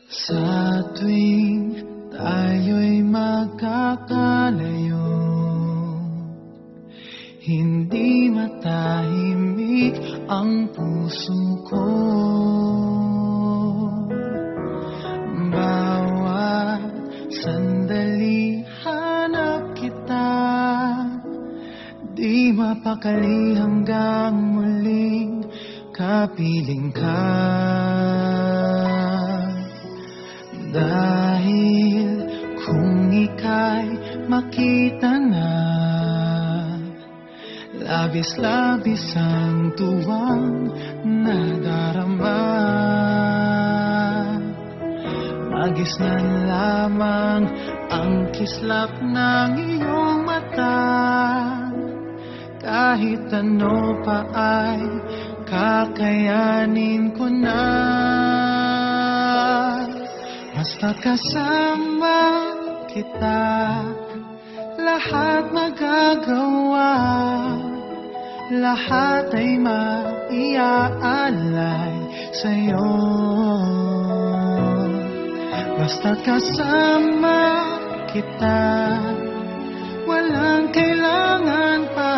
Sa tuwing tayo'y magkakalayo, hindi matahimik ang puso ko. Bawat sandali hanap kita, di mapakali hanggang muling kapiling ka. Dahil kung ika'y makita na, labis-labis ang tuwang nadarama. Magisnan lamang ang kislap ng iyong mata, kahit ano pa ay kakayanin ko na. Basta kasama kita, lahat magagawa, lahat ay maiaalay sa'yo. Basta kasama kita, walang kailangan pa,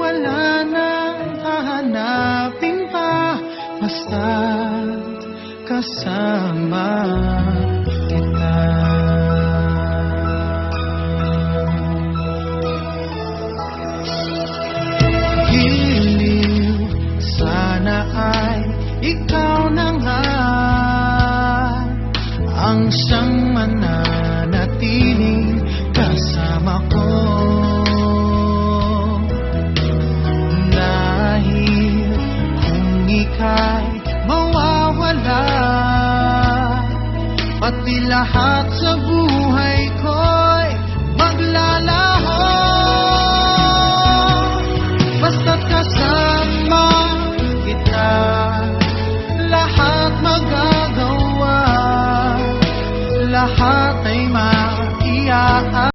wala nang hahanapin pa. Basta kasama kita. Giliw, sana ay ikaw na nga ang siyang mananatiling kasama ko. Dahil kung ika'y mawawala, pati lahat sa buhay ko'y maglalaro.